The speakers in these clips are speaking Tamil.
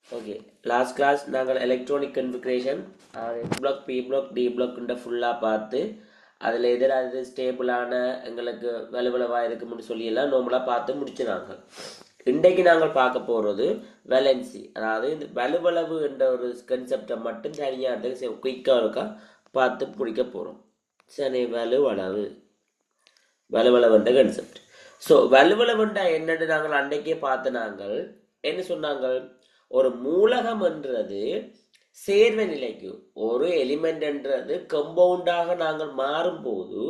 ஓகே, லாஸ்ட் கிளாஸ் நாங்கள் electronic configuration s block, p block, d பிளாக்ன்ற ஃபுல்லாக பார்த்து அதில் எதிராக ஸ்டேபிளான எங்களுக்கு வலுவளவாக இருக்கும்னு சொல்லி எல்லாம் நார்மலாக பார்த்து முடிச்சினாங்க. இன்றைக்கு நாங்கள் பார்க்க போகிறது வேலன்சி, அதாவது இந்த வலுவளவு என்ற ஒரு கன்செப்டை மட்டும் தனியாக குயிக்காக இருக்கா பார்த்து பிடிக்க போகிறோம். சரி, வலுவளவுன்ற கன்செப்ட். ஸோ வலுவளவுண்டா என்னன்னு நாங்கள் அன்றைக்கே பார்த்து நாங்கள் என்ன சொன்னாங்க, ஒரு மூலகம் என்றது சேர்வை நிலைக்கு ஒரு எலிமெண்ட் என்றது கம்பவுண்டாக நாங்கள் மாறும்போது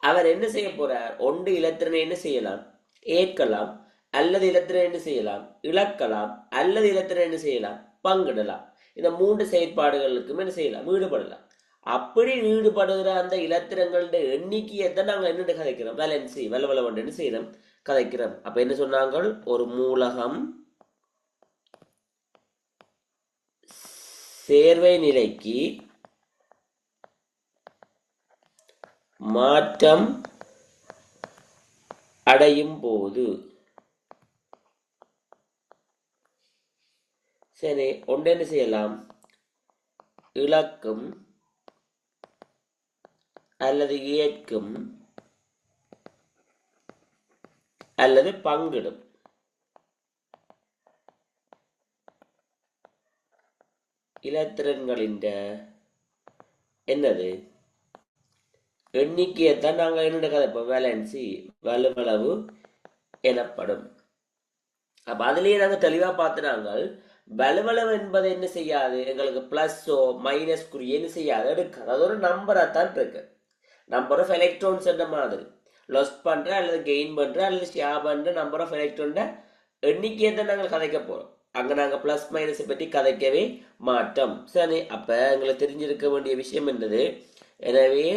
அவர் என்ன செய்ய போறார், ஒன்று இலத்திரனை என்ன செய்யலாம், ஏற்கலாம், அல்லது இலத்திரனை என்ன செய்யலாம், இழக்கலாம், அல்லது இலத்திரனை என்ன செய்யலாம், பங்கிடலாம். இந்த மூன்று செயற்பாடுகளுக்கும் என்ன செய்யலாம், ஈடுபடலாம். அப்படி ஈடுபடுகிற அந்த இலத்திரங்களுடைய எண்ணிக்கையை தான் நாங்கள் என்ன கதைக்கிறோம், வேலன்சி வலுவளவன்னு செய்யறோம் கதைக்கிறோம். அப்ப என்ன சொன்னாங்க, ஒரு மூலகம் சேர்வை நிலைக்கு மாற்றம் அடையும் போது சரி ஒன்று என்ன செய்யலாம், இழக்கும் அல்லது ஏற்கும் அல்லது பங்கிடும். இலத்திரன்களின் என்னது எண்ணிக்கையைத்தான் நாங்கள் என்ன கதைப்போம், வேலன்சி வலுவளவு எனப்படும். அப்ப அதுலயே நாங்கள் தெளிவா பார்த்து நாங்கள் வலுவளவு என்பது என்ன செய்யாது, எங்களுக்கு பிளஸ்ஸோ மைனஸ் குறி என்ன செய்யாது, எடுக்காது. அது ஒரு நம்பரா தான் இருக்கு. நம்பர் ஆஃப் எலக்ட்ரான்ஸ் என்ற மாதிரி லாஸ்ட் பண்ற அல்லது கெயின் பண்ற அல்லது ஷேர் பண்ற நம்பர் ஆஃப் எலக்ட்ரான் எண்ணிக்கையை தான் நாங்கள் கதைக்க போறோம். அங்க நாங்க பிளஸ் மைனஸ் பற்றி கதைக்கவே மாட்டோம். சரி, அப்ப எங்களுக்கு தெரிஞ்சிருக்க வேண்டிய விஷயம் என்னது, எனவே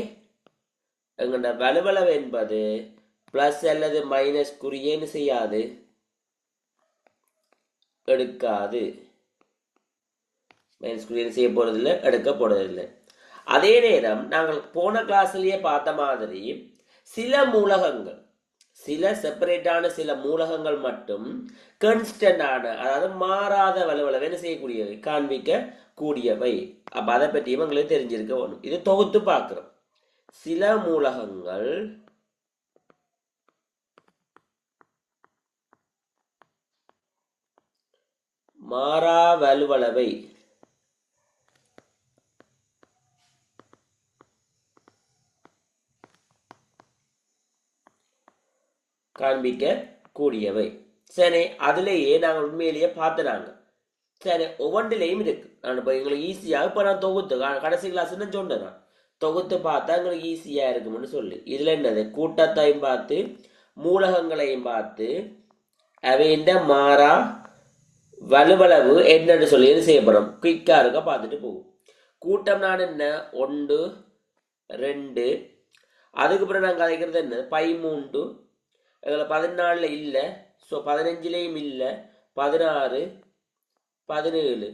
எங்களோட வலுவளவு என்பது பிளஸ் அல்லது மைனஸ் குறியேன்னு செய்யாது, எடுக்காது. மைனஸ் குறியேன்னு செய்ய போறதில்லை, எடுக்க போறதில்லை. அதே நேரம் நாங்கள் போன கிளாஸ்லயே பார்த்த மாதிரி சில மூலகங்கள், சில செப்பரேட்டான சில மூலகங்கள் மட்டும் கன்ஸ்டன்டான, அதாவது மாறாத வலுவளவை என்ன செய்யக்கூடியவை, காண்பிக்க கூடியவை. அப்ப அதை பற்றியும் எங்களுக்கு தெரிஞ்சிருக்க வேணும். இது தொகுத்து பார்க்கிறோம். சில மூலகங்கள் மாறா வலுவளவை காண்பிக்க கூடியவை. சரி, அதுலேயே நாங்கள் உண்மையிலேயே பார்த்துனாங்க. சரி, ஒவ்வொன்றிலையும் இருக்கு. நான் இப்போ எங்களுக்கு ஈஸியாக இப்போ நான் தொகுத்து கடைசி கிளாஸ்ன்னு சொன்னேன், நான் தொகுத்து பார்த்தா எங்களுக்கு ஈஸியா இருக்கும்னு சொல்லி. இதுல என்னது, கூட்டத்தையும் பார்த்து மூலகங்களையும் பார்த்து அவைண்ட மாறா வலுவளவு என்னன்னு சொல்லி செய்யப்படும், குயிக்கா இருக்க பார்த்துட்டு போகும். கூட்டம் நான் என்ன, 1 2, அதுக்கப்புறம் நாங்கள் கதைக்கிறது என்ன, 13, எங்களை 14 இல்லை, ஸோ 15லையும் இல்லை, 16 17.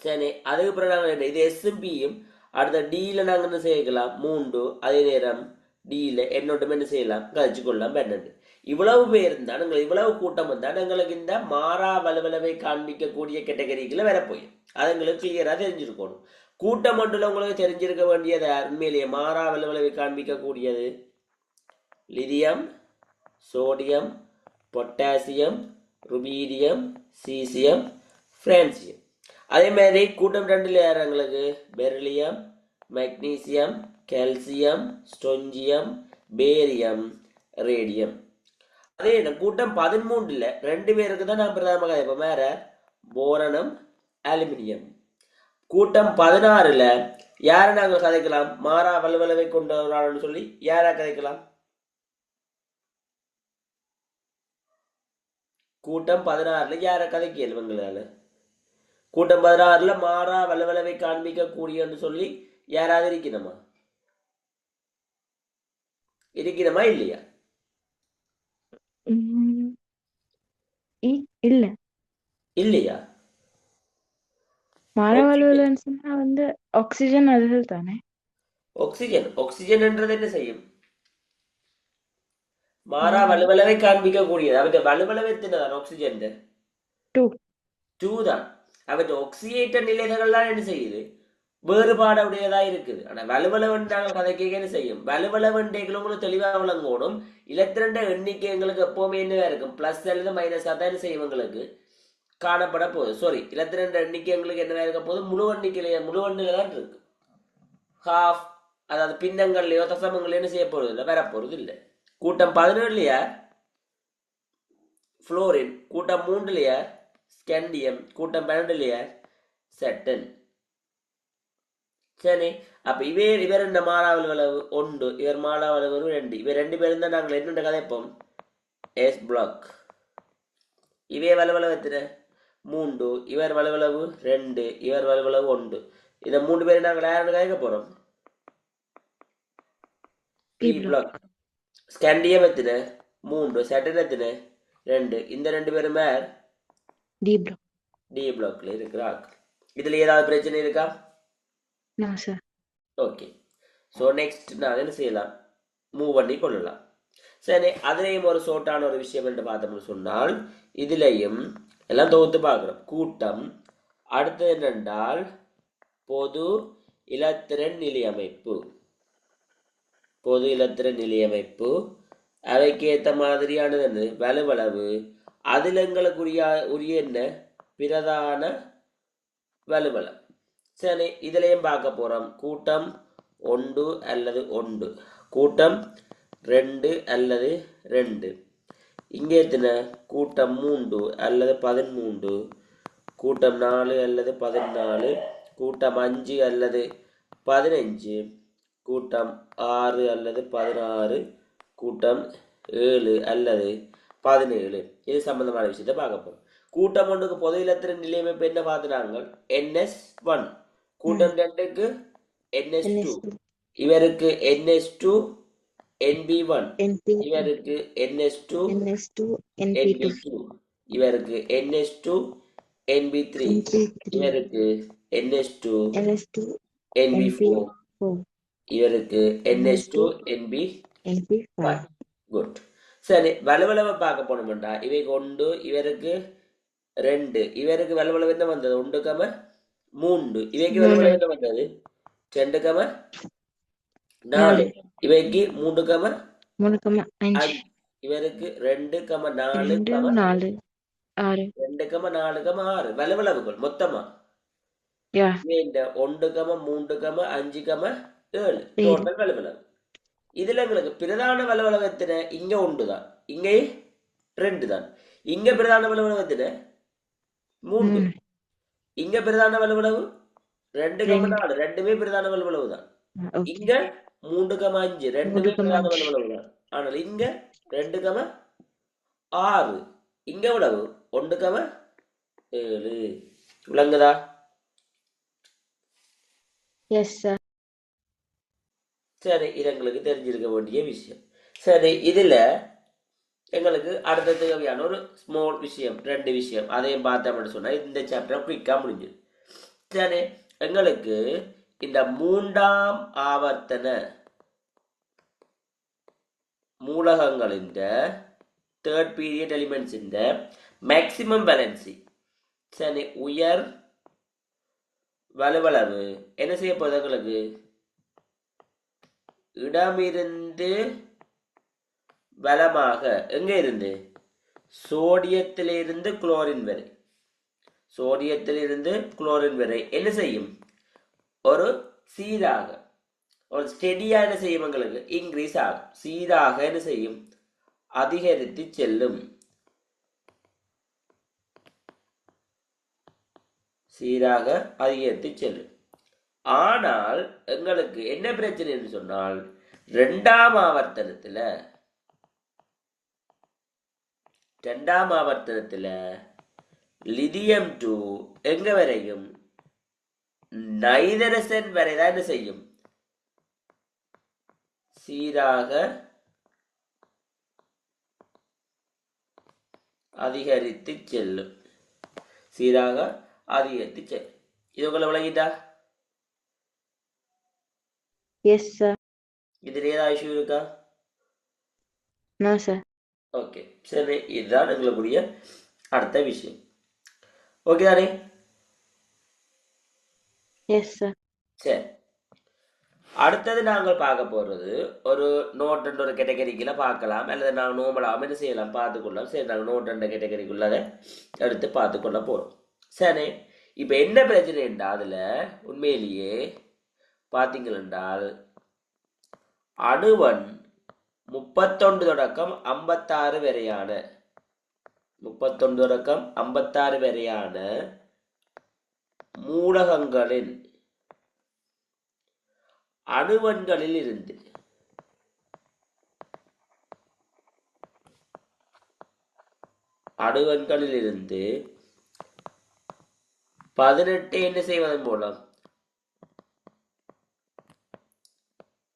சரி, அதுக்கப்புறம் நாங்கள் என்ன, இது எஸ்எம்பியும் அடுத்த டியில நாங்கள் என்ன செய்யலாம், 3. அதே நேரம் டியில என்னோட்டும் என்ன செய்யலாம், கழிச்சு கொள்ளலாம் 12. இவ்வளவு பேர் இருந்தால் நாங்கள் இவ்வளவு கூட்டம் வந்தால் எங்களுக்கு இந்த மாறா வலுவளவை காண்பிக்கக்கூடிய கேட்டகரிக்குள்ள வரப்போயும். அது எங்களுக்கு கிளியரா தெரிஞ்சிருக்கணும். கூட்டம் மட்டும் உங்களுக்கு தெரிஞ்சிருக்க வேண்டியது உண்மையிலேயே மாறா வலுவளவை காண்பிக்கக்கூடியது lithium, sodium, potassium, rubidium, caesium, francium. அதே மாதிரி கூட்டம் 2ல யார் எங்களுக்கு, beryllium, magnesium, calcium, strontium, barium, radium. அதே கூட்டம் 13ல 2 பேருக்கு தான் நான் பிரதானமாக இப்போ வேற போரனம், அலுமினியம். கூட்டம் 16ல யாரை நாங்கள் கதைக்கலாம், மாறா வலுவளவை கொண்டவரான்னு சொல்லி யாரா கதைக்கலாம், கூட்டம் 16ல யார கதைக்கு இயல்புங்களால, கூட்டம் 16ல மாறா வலுவளவை காண்பிக்க கூடியன்னு சொல்லி யாராவது இருக்கணுமா, இருக்கணுமா இல்லையா? இல்ல, இல்லையா? மரவலுவலன்னு சொன்னா வந்து ஆக்சிஜன் அதுகள் தானே. ஆக்சிஜன், ஆக்சிஜன்ன்றது என்ன செய்யும், மாறா வலுவளவை காண்பிக்க கூடியது. அவற்றை வலுவளவு எத்தனைதான் ஆக்சிஜன், 2. 2 தான். அவற்றை ஆக்சிஜனேற்ற நிலைகள்லாம் என்ன செய்யுது வேறுபாடுடையதா இருக்குது. ஆனா வலுவளவென்றாங்க கதைக்கு என்ன செய்யும் வலுவளவெண்டைகள் உங்களுக்கு தெளிவாக விளங்கணும். இலத்திரண்ட எண்ணிக்கை எங்களுக்கு எப்பவுமே என்னவா இருக்கும் பிளஸ் அல்லது மைனஸா தான் என்ன செய்யும் எங்களுக்கு காணப்பட போகுது. சாரி, இலத்திரண்ட எண்ணிக்கை எங்களுக்கு என்னவா இருக்க போகுது முழு எண்ணிக்கையில முழு எண்ணில தான் இருக்கு. ஹாஃப் அதாவது பின்னங்கள்லயோ தசமங்களையோ என்ன செய்ய போறது இல்லை வரப்போறது இல்லை. கூட்டம் 17 புளோரின், கூட்டம் 3 ஸ்கேண்டியம், கூட்டம் 12 செட்டன். சரி, அப்ப இவர் என்ன மாறாவல் அளவு 1, இவர் மாறாவல் அளவு 2, இவர் 2 பேரும் தான் நாங்கள் என்ன கதைப்போம் எஸ் பிளாக். இவே வலுவளவு எத்தனை 3, இவர் வலுவளவு 2, இவர் வலுவளவு 1. இதை 3 பேரும் நாங்கள் யாருன்னு கதைக்க போறோம் பி பிளாக். ஸ்கேண்டியம் எத்தனை 3, செட்டன் எத்தனை 2. இந்த 2 பேரும் டி பிளாக். டி பிளாக்ல இருக்கிறார். இதுல ஏதாவது பிரச்சனை இருக்கா? No sir. Okay, so next நான் என்ன செய்யலாம் மூவ் பண்ணி கொள்ளலாம். சரி, அதுலேயும் ஒரு ஷோர்ட்டான ஒரு விஷயம் என்று பார்த்தோம்னு சொன்னால் இதுலேயும் எல்லாம் தொகுத்து பார்க்குறோம். கூட்டம் அடுத்தது என்னென்றால் பொது இலத்திரன் நிலையமைப்பு. பொது இலத்திரன் நிலையமைப்பு அவைக்கு ஏற்ற மாதிரியானது வலுவளவு. அதில் எங்களுக்குரிய என்ன பிரதான வலுவளவு. சரி, இதுலேயும் பார்க்க போகிறோம். கூட்டம் 1 அல்லது 1, கூட்டம் 2 அல்லது 2, இங்கே எத்தனை கூட்டம் 3 அல்லது 13, கூட்டம் 4 அல்லது 14, கூட்டம் 5 அல்லது 15, கூட்டம் 6 அல்லது 16, கூட்டம் 7 அல்லது 17. இது சம்பந்தமான விஷயத்தை பார்க்க போகிறோம். கூட்டம் 1க்கு பொது இலத்திரன் நிலையமைப்பு என்ன பார்த்துனாங்க NS1, கூட்டம் 2க்கு NS2, இவருக்கு NS2 NB1, இவருக்கு NS2 NB2, இவருக்கு NS2 NB3, இவருக்கு NS2 NB4, இவருக்கு NS2 NB5. குட். சரி, வலுவளவை பார்க்க போனோம்டா இவைக்கு 1, இவருக்கு 2, இவருக்கு வலுவளவு என்ன வந்தது 1,3, இவைக்கு வலுவளவு என்ன வந்தது 2,4, இவைக்கு 3,5, இவருக்கு 2,4, 2,4,6 வலுவளவுகள் மொத்தமா 1, 3, 5, 7 டோட்டல் வலுவளவு. இதுல எங்களுக்கு பிரதான வலுவளவு எத்தனை இங்க 1 தான், இங்கே 2 தான். இங்க பிரதான வலுவளவு எத்தனை 3, இங்க பிரதான வலுவளவு 2,4, ரெண்டுமே பிரதான வலுவளவு தான். இங்க 3,5, ரெண்டுமே பிரதான வலுவளவு தான். ஆனால் இங்க 2,6, இங்க எவ்வளவு 1,7. விளங்குதா? Yes sir. சரி, இது எங்களுக்கு தெரிஞ்சிருக்க வேண்டிய விஷயம். சரி, இதுல எங்களுக்கு அடுத்த தேவையான ஒரு ஸ்மால் விஷயம் 2 விஷயம் அதையும் பார்த்தோம்னு சொன்னா இந்த சாப்டர் குயிக்கா முடிஞ்சிடும். சரி, எங்களுக்கு இந்த 3ஆம் ஆவர்த்தன மூலகங்களின் தேர்ட் பீரியட் எலிமெண்ட்ஸ் இந்த மேக்சிமம் வேலன்சி. சரி, உயர் வலுவளவு என்ன செய்ய போகுது எங்களுக்கு இடமிருந்து வலமாக எங்க இருந்து சோடியத்திலிருந்து குளோரின் வரை, சோடியத்திலிருந்து குளோரின் வரை என்ன செய்யும் ஒரு சீராக ஒரு ஸ்டெடியா என்ன செய்யும் எங்களுக்கு இன்க்ரீஸ் ஆகும். சீராக என்ன செய்யும் அதிகரித்து செல்லும். சீராக அதிகரித்து செல்லும். ஆனால் எங்களுக்கு என்ன பிரச்சனை என்று சொன்னால் 2ஆம் ஆவர்த்தனத்துல லிதியம் 2 எங்க வரையும் நைதரசன் வரைதான் என்ன செய்யும் சீராக அதிகரித்து செல்லும். சீராக அதிகரித்து செல்லும். இது உங்களை விளங்கிட்டா? Yes sir. இதுல ஏதாவது இஷ்யூ இருக்கா? No sir. ஓகே, சரி, இதுதான் எங்களுக்குரிய அடுத்த விஷயம். ஓகே தானே? Yes, sir. சரி, அடுத்தது நாங்கள் பார்க்க போறது ஒரு நோட் என்ற ஒரு கேட்டகரிக்குள்ள பார்க்கலாம், அல்லது நாங்கள் நோமலாகவும் என்ன செய்யலாம் பார்த்துக்கொள்ளலாம். சரி, நாங்கள் நோட் என்ற கேட்டகரிக்குள்ளதை எடுத்து பார்த்துக்கொள்ள போறோம். சரி, இப்ப என்ன பிரச்சனை என்றால் அதுல உண்மையிலேயே பார்த்தீங்கள் என்றால் அணுவன் 31 தொடக்கம் 56 வரையான 31 தொடக்கம் 56 வரையான மூலகங்களின் அணுவன்களில் இருந்து அணுவன்களில் இருந்து 18 என்ன செய்வதன் மூலம்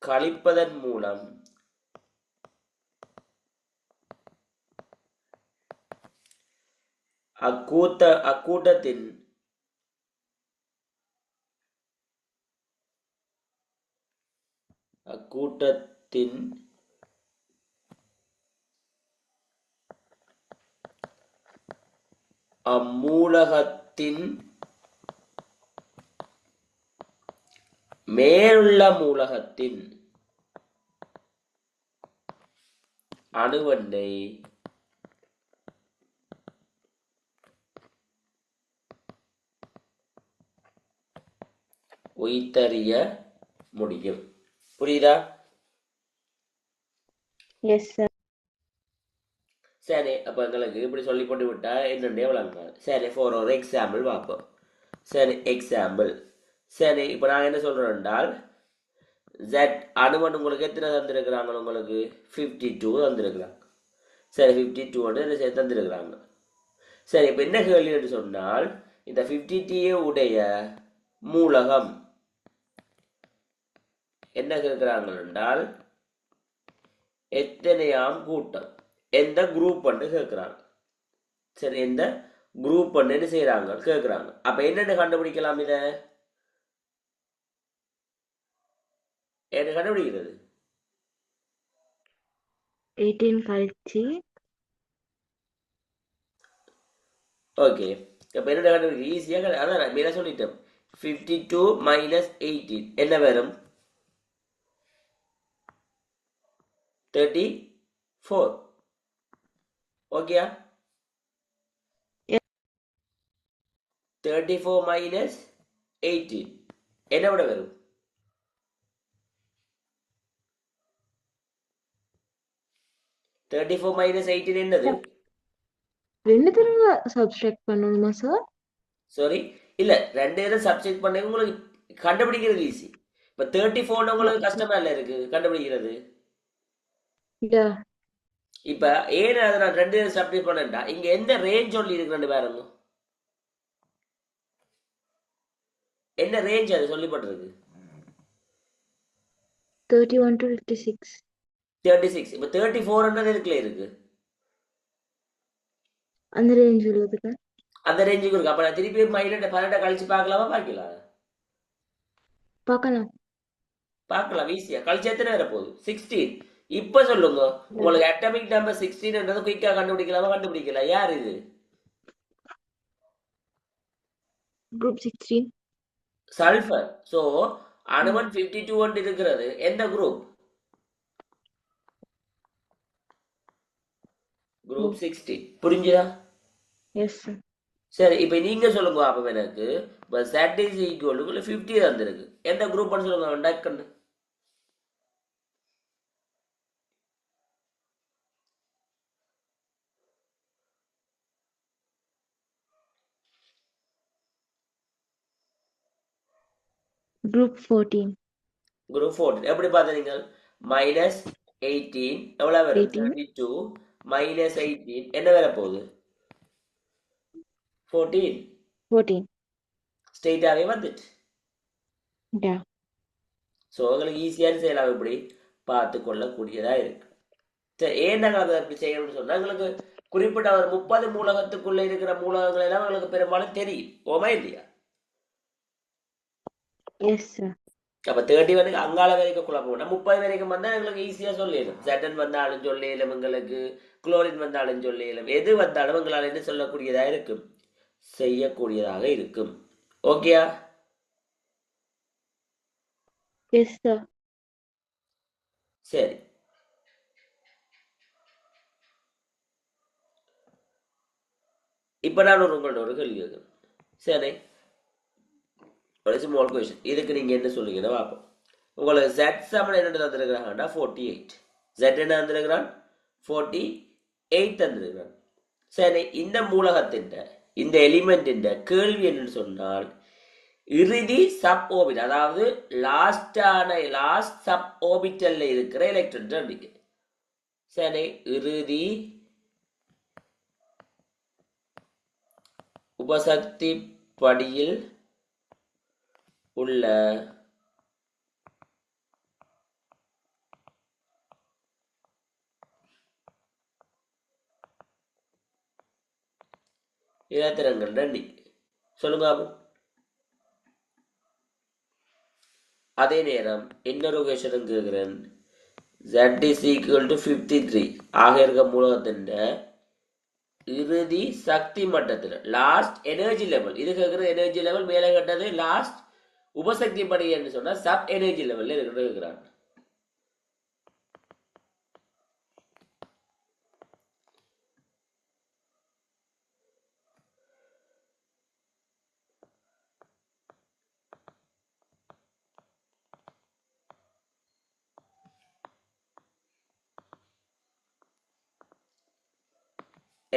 கழிப்பதன் மூலம் அக்கூட்டத்தின் அம்மூலகத்தின் மேலுள்ள மூலகத்தின் அணுவெண்ணை உயிர்த்தறிய முடியும். புரியுதா? Yes, sir. சரி, அப்ப எங்களுக்கு இப்படி சொல்லி போட்டு விட்டா என்னென்னே விளங்காது. சரி, ஃபார் ஒரு எக்ஸாம்பிள் பார்ப்போம். சரி, எக்ஸாம்பிள். சரி, இப்போ நான் என்ன சொல்றேன் என்றால் Z அணுவன் உங்களுக்கு எத்தனை தந்திருக்கிறாங்க? உங்களுக்கு 52 தந்திருக்கிறாங்க. சரி, 52 என்ன தந்திருக்கிறாங்க. சரி, இப்போ என்ன கேள்வி என்று சொன்னால் இந்த 50T உடைய மூலகம் என்ன கேட்கிறாங்க என்றால் எத்தனையாம் கூட்டம், எந்த குரூப் பண்ணு கேட்கிறாங்க. சரி, எந்த குரூப் பண்ணு என்ன செய்யறாங்க கேட்கிறாங்க. அப்ப என்னென்ன கண்டுபிடிக்கலாம்? இத என்ன கண்டுபிடிக்கிறது? 18 கழிச்சு ஓகே, அப்ப என்ன கண்டுபிடிக்க ஈஸியா அதான் நான் மேல சொல்லிட்டேன். 52 மைனஸ் 18 என்ன வரும்? 34. ஓகேயா? 34 மைனஸ் 18 என்ன விட வரும்? 34 மைனஸ் 18 என்னது? ரெண்டு தடவை சப்ஸ்ட்ராக்ட் பண்ணணுமா சார்? சாரி, இல்ல, ரெண்டு பேரும் சப்ஜெக்ட் பண்ண உங்களுக்கு கண்டுபிடிக்கிறது ஈஸி. இப்ப 34 உங்களுக்கு கஷ்டமா இல்ல இருக்கு கண்டுபிடிக்கிறது. Yeah. இப்ப ஏன் அதை நான் ரெண்டு பேரும் சப்ஜெக்ட் பண்ணேன்டா, இங்க எந்த ரேஞ்ச் சொல்லி இருக்கு ரெண்டு பேருங்க? என்ன ரேஞ்ச் அது சொல்லப்பட்டிருக்கு? 31 to 56. 36. இப்ப 34 இருக்குல இருக்கு, அந்த ரேஞ்ச் உள்ளதுக்கு அந்த ரேஞ்சுக்கு இருக்கு. அப்ப நான் திருப்பி மைனட் 12 கழிச்சு பார்க்கலாமா? பார்க்கலாம், பார்க்கலாம். பார்க்கலாம் ஈஸியா. கழிச்சு எத்தனை வர போகுது? 16. இப்ப சொல்லுங்க, உங்களுக்கு அட்டாமிக் நம்பர் 16 குயிக்கா கண்டுபிடிக்கலாமா? கண்டுபிடிக்கலாம். யார் இது? குரூப் 16. சல்ஃபர். சோ அணுவன் 52 இருக்கிறது. எந்த குரூப்? குரூப் 16. புரிஞ்சுதா? Yes sir. சரி, இப்ப நீங்க சொல்லுங்க அப்ப எனக்கு Z is equal to 50 தந்திருக்கு. எந்த குரூப் சொல்லுங்க டக்குன்னு. குரூப் 14. குரூப் 14. எப்படி பார்த்தீங்க? மைனஸ் 18 எவ்வளவு வரும்? 32 மைனஸ் 18 என்ன வர போகுது? 14. 14. ஸ்ட்ரெயிட்டாவே வந்துட்டு. Yeah. ஸோ உங்களுக்கு ஈஸியாக செய்யலாம், இப்படி பார்த்து கொள்ளக்கூடியதா இருக்கு. சரி, ஏன் நாங்கள் அதை அப்படி செய்யணும்னு சொன்னா எங்களுக்கு குறிப்பிட்ட ஒரு 30 மூலகத்துக்குள்ள இருக்கிற மூலகங்கள் எல்லாம் எங்களுக்கு பெரும்பாலும் தெரியும். ஓமா இல்லையா? Yes sir. அப்ப 30 வரைக்கும் அங்கால வரைக்கும் குழப்பம் வேண்டாம். 30 வரைக்கும் வந்தா எங்களுக்கு ஈஸியா சொல்லிடும். ஜெட்டன் வந்தாலும் சொல்லிடும், எங்களுக்கு குளோரின் வந்தாலும் சொல்லிடும், எது வந்தாலும் எங்களால் என்ன சொல்லக்கூடியதா இருக்கும், செய்யக்கூடியதாக இருக்கும். ஓகேயா? Yes, sir. சரி, இப்ப நான் உங்கள்ட்ட ஒரு கேள்வி கேட்கிறேன். சரி, ஒரு ஸ்மால் கொஸ்டின். இதுக்கு நீங்க என்ன சொல்லுங்கன்னு பார்ப்போம். உங்களுக்கு Z சமன் என்ன தந்திருக்கிறாங்கடா 48. Z என்ன தந்திருக்கிறான் 48 தந்திருக்கிறான். சரி, இந்த மூலகத்தின் இந்த எலிமெண்டின் கேள்வி என்னன்னு சொன்னால் இறுதி சப் ஓபிட், அதாவது லாஸ்ட் சப் ஓபிட்டல்ல இருக்கிற எலக்ட்ரான். சரி, இறுதி உபசக்தி படியில் உள்ள இலத்திரங்கள் எண்ணிக்கை சொல்லுங்க பாபு. அதே நேரம் இன்னொரு கொஸ்டின் கேட்கிறேன். Z is equal to 53 ஆக இருக்க மூலகத்தின் இறுதி சக்தி மட்டத்தில் லாஸ்ட் எனர்ஜி லெவல், இது கேட்கிற எனர்ஜி லெவல் மேலே கட்டது லாஸ்ட் உபசக்தி படி என்று சொன்னா சப் எனர்ஜி லெவல்ல இருக்கிறான்.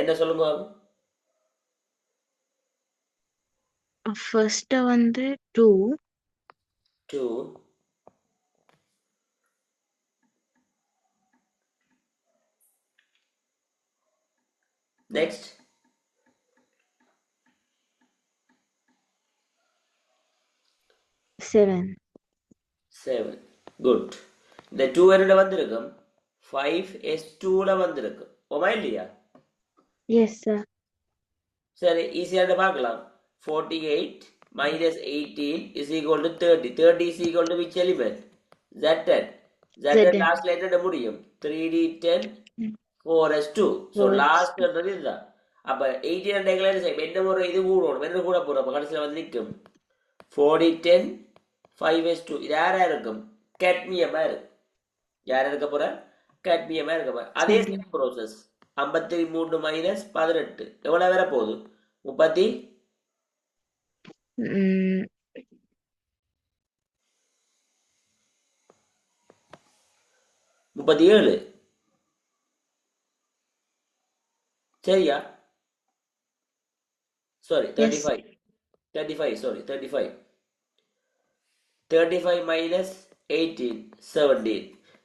என்ன சொல்லுங்க பாபு. First வந்து 2. 2. Next. 7. 7. Good. இந்த 2 என்னோட வந்திருக்கும் 5s2ல வந்திருக்கும். ஓமா இல்லையா? Yes, sir. சரி, ஈஸியாக பார்க்கலாம். 48 minus 18 is equal to 30. 30 is equal to which element? Z10. Z10 Zn. லாஸ்ட்ல என்ன முடியும்? 3d10 Mm. 4s2. So 4s2. லாஸ்ட்ன்றது இதுதான். அப்ப 18 டெக்லேர் செய்யும். என்ன முறை இது கூடணும், என்ன கூட போறோம். அப்ப கடைசியில் வந்து நிற்கும் 4010 5s2. இது யாரா இருக்கும்? கேட்மியமா இருக்கு. யார் இருக்க போற? கேட்மியமா இருக்க போற. அதே சேம் ப்ரோசஸ் 53 மைனஸ் 18 எவ்வளவு வர போகுது? 30 Mm, 37. சரியா? Sorry, yes. 35 sorry 35 minus 18 17.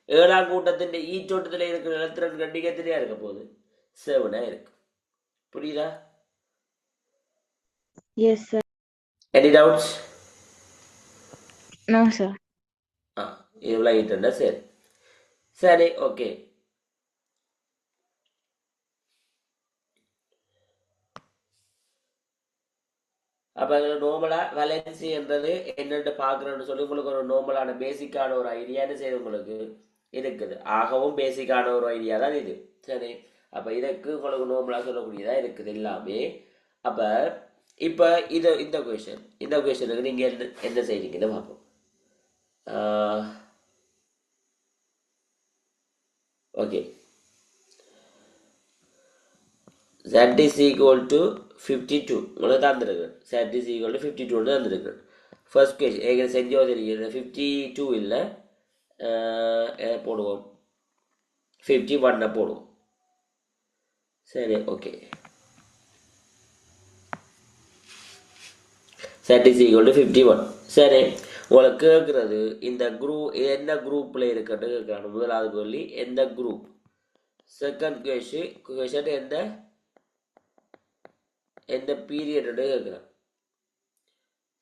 ஏழாம் கூட்டத்தின் ஈச்சோட்டத்தில் இருக்கிற எலக்ட்ரான் கண்டிக்க எத்தனையா இருக்க போகுது? 7 இருக்கு. புரியுதா? Yes, sir. Any doubts? No, sir. இவ்வளோ ஆகிட்டுண்டா. சரி சரி, ஓகே. அப்போ அதில் நார்மலாக வேலன்சி என்றது என்னென்னு பார்க்குறேன்னு சொல்லி உங்களுக்கு ஒரு நார்மலான பேசிக்கான ஒரு ஐடியான்னு செய்து உங்களுக்கு இருக்குது. ஆகவும் பேசிக்கான ஒரு ஐடியா தான் இது. சரி, அப்போ இதற்கு உங்களுக்கு நார்மலாக சொல்லக்கூடியதாக இருக்குது எல்லாமே. அப்போ இப்போ இந்த கொஷனுக்கு நீங்கள் என்ன செய்றீங்கன்னு பார்ப்போம். Okay, Z is equal to 52 உங்களுக்கு தந்துருக்கு. Z is equal to 52 தந்துருக்கு. ஃபர்ஸ்ட் கேஸ் ஏற்கனவே செஞ்சோ தெரியும். 52 இல்லை, போடுவோம் 51 போடுவோம். சரி, okay. Z is equal to 51. சரி, உங்களுக்கு கேட்குறது இந்த குரூப் என்ன குரூப்பில் இருக்குன்னு கேட்குறாங்க. முதலாவது கேள்வி எந்த குரூப். செகண்ட் கொஷன் எந்த பீரியட் கேட்குறான்.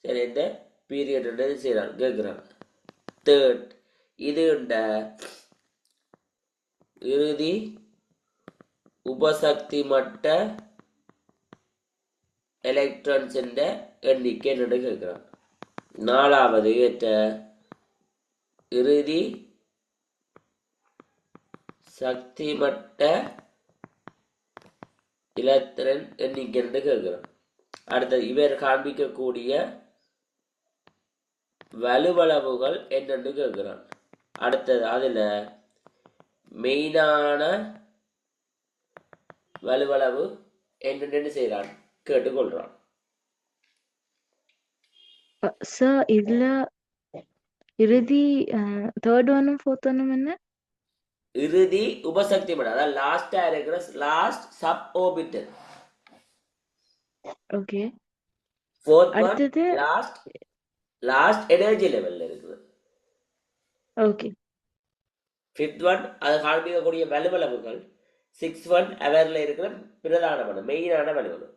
சரி, எந்த பீரியட் செய்யறான் கேட்குறான். தேர்ட், இது இறுதி உபசக்தி மட்ட எலக்ட்ரான்ஸ் எண்ணிக்கை என்று கேட்குறான். நாலாவது இறுதி சக்தி மட்ட இலத்திரன் எண்ணிக்கை என்று கேட்குறான். அடுத்தது இவர் காண்பிக்கக்கூடிய வலுவளவுகள் என்னன்னு கேட்கிறான். அடுத்தது அதுல மெயினான வலுவளவு என்னென்னு செய்கிறான் கேட்டுக்கொள்றான். சார் இதுல இறுதி தேர்ட் ஒன்னும் ஃபோர்த் ஒன்னும் என்ன? இறுதி உபசக்தி மண்டலம், அதாவது லாஸ்டா இருக்கிற last sub orbital. Okay. Fourth one அடுத்தது லாஸ்ட் எனர்ஜி லெவல்ல இருக்குது. ஓகே. ஃபிஃப்த் ஒன் அது காண்பிக்கக்கூடிய வலுவளவுகள். சிக்ஸ் ஒன் அவர்ல இருக்கிற பிரதான வலு, மெயினான வலுவலு.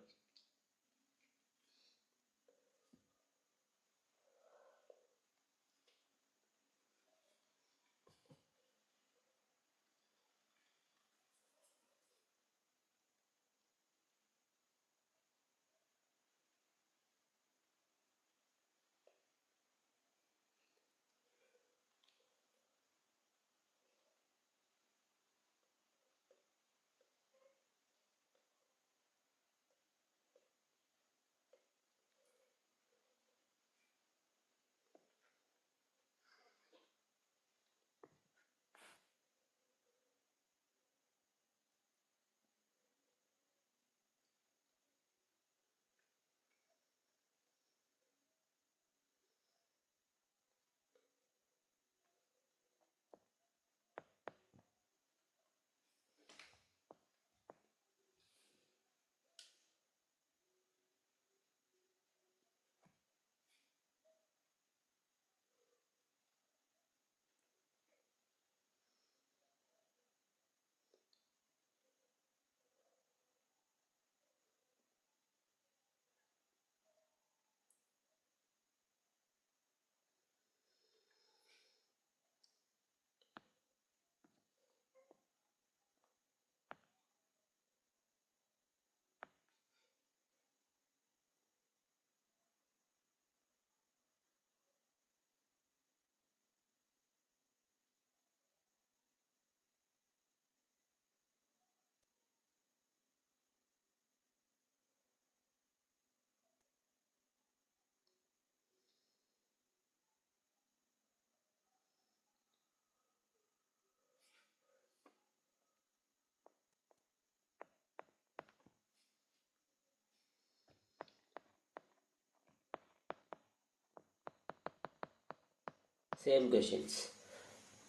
Same questions.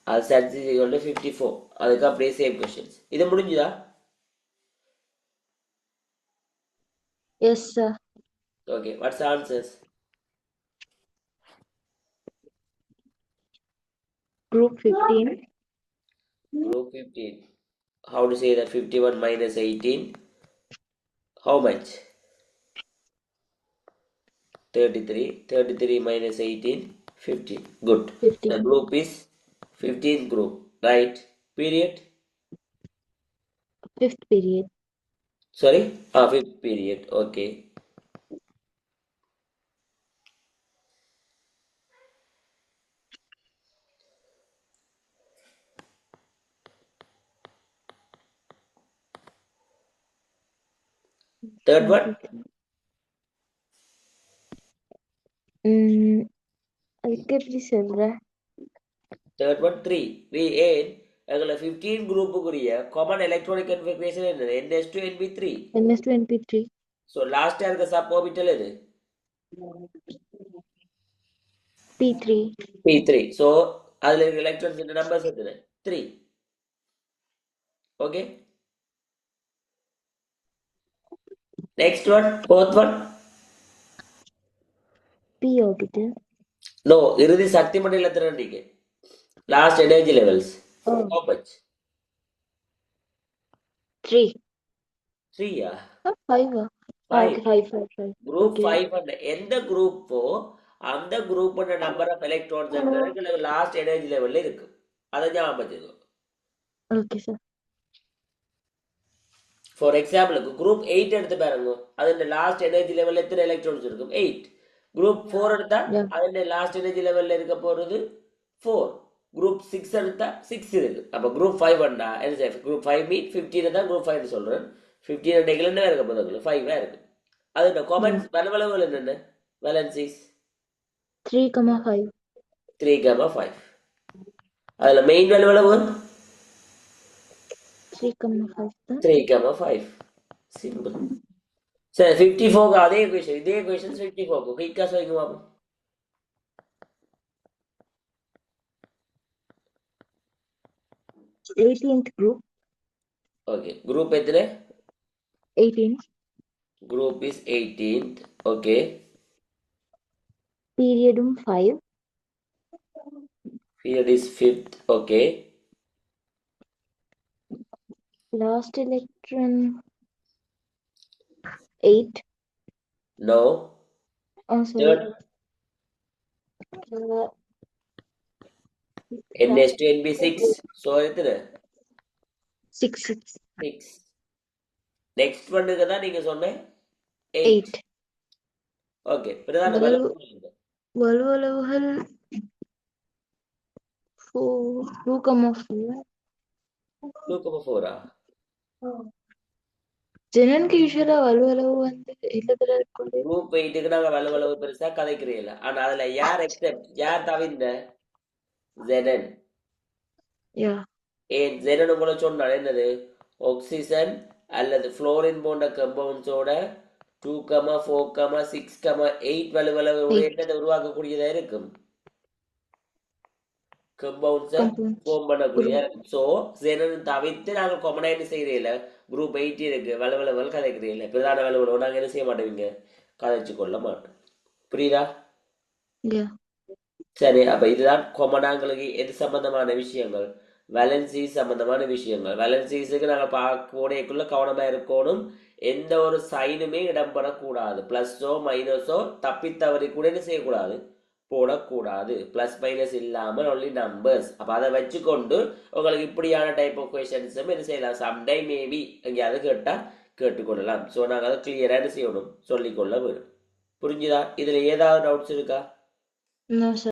அது சர்ச் 54. அதுக்கு அப்படியே சேம் கொஷின்ஸ். இது முடிஞ்சுதா? Yes sir. Okay, what's answers? Group 15. Group 15. How to say that 51 minus 18? How much? 33. 33 minus 18? 15. Good. 15. The group is 15th group, right? Period? Fifth period. Sorry? Fifth period. Okay. Third one? அதுக்கு எப்படி சொல்ற? Third one, 3. We add அதில் 15 குரூப்புக்குரிய common electronic configuration என்னது? NS2 NP3. NS2 NP3. So last இருக்க sub orbital எது? P3. P3. So அதில் இருக்க electrons இந்த numbers எத்தனை? 3. Okay. Next one, fourth one. P orbital. No, இறுதி சக்தி மண்டல எத்தனை நீங்க? Last energy levels. How much? 3. 3 yeah? 5. 5. Group 5 and எந்த குரூப்போ அந்த குரூப்போட நம்பர் ஆஃப் எலக்ட்ரான்ஸ் எங்களுக்கு லாஸ்ட் எனர்ஜி லெவல்ல இருக்கு. அதை ஞாபகம் வச்சுக்கோ. Okay sir. ஃபார் எக்ஸாம்பிளுக்கு குரூப் 8 எடுத்து பாருங்க. அதோட லாஸ்ட் எனர்ஜி லெவல்ல எத்தனை எலக்ட்ரான்ஸ் இருக்கும்? 8. குரூப் 4 எடுத்தா அதோட லாஸ்ட் எனர்ஜி லெவல்ல இருக்க போறது 4. குரூப் 6 எடுத்தா 6 இருக்கு. அப்ப குரூப் 5 வந்தா என்ன? குரூப் 5 மீன் 15 தான் குரூப் 5 சொல்றேன். 15 அடைகள் என்ன இருக்க போகுது? 5 இருக்கு. அதோட காமன் வலுவளவுகள் என்னென்ன? வேலன்சிஸ் 3,5. 3,5. அதில் மெயின் வேல்யூ எவ்வளவு? 3,5 தான். 3,5. சிம்பிள். சரி 54க்கு அதே கொஷின், இதே கொஷின் 54க்கு குயிக்காக சொல்லிங்க பார்ப்போம். 18th group. ஓகே, குரூப் எத்தனை? 18. Group is 18th. Okay. Period 5. Period is 5th. Okay. Last electron 8. No. Oh, sorry. Third. Uh, NH2 NB6. So எத்தனை? 6. 6. நெக்ஸ்ட் பண்ணுங்க தான் நீங்க சொன்ன 8. 8. ஓகே, பிரதான வலு வலு வலுவளவுகள் 2,4. 2,4. ஜெனனுக்கு யூஸ்வலா வலுவளவு வந்து இல்லத்துல இருக்கும். குரூப் 8க்கு நாங்க வலு பெருசா கதைக்கிறீங்களா? ஆனா அதுல யார் எக்ஸெப்ட், யார் தவிர்ந்த? ஜெனன். யா. ஏன் ஜெனன் உங்களை சொன்னார் என்னது? ஆக்சிஜன் அல்லது புளோரின் போன்ற கம்பவுண்ட்ஸோட 2, 4, 6, 8 என்னதை உருவாக்கக்கூடியதா இருக்கும்? கம்பவுண்ட்ஸை ஃபார்ம் பண்ணக்கூடிய. ஸோ ஜெனன் தவிர்த்து நாங்கள் காமனாக என்ன செய்யறீங்கள? குரூப் 8 இருக்கு, வலுவலவல் கதைக்கிறீங்கள. பிரதான வலுவலவு நாங்கள் என்ன செய்ய மாட்டோம், கதைச்சு கொள்ள மாட்டோம். புரியுதா? சரி, அப்ப இதுதான் கொமனாங்களுக்கு எது சம்பந்தமான விஷயங்கள்? வேலன்சி சம்பந்தமான விஷயங்கள். வேலன்சிஸுக்கு நாங்கள் பார்க்கக்கூடியக்குள்ள கவனமா இருக்கணும். எந்த ஒரு சைனுமே இடம்பெறக்கூடாது. பிளஸோ மைனஸோ தப்பி தவறி கூட என்ன செய்யக்கூடாது, போடக்கூடாது. பிளஸ் மைனஸ் இல்லாமல் ஒன்லி நம்பர்ஸ். அப்ப அதை வச்சுக்கொண்டு உங்களுக்கு இப்படியான டைப் ஆஃப் கொஸ்டின்ஸும் என்ன செய்யலாம், சம்டைம் மேபி எங்கேயாவது கேட்டா கேட்டுக்கொள்ளலாம். ஸோ நாங்கள் அதை கிளியரா என்ன செய்யணும், சொல்லிக்கொள்ள வேணும். புரிஞ்சுதா? இதுல ஏதாவது டவுட்ஸ் இருக்கா? No, sir.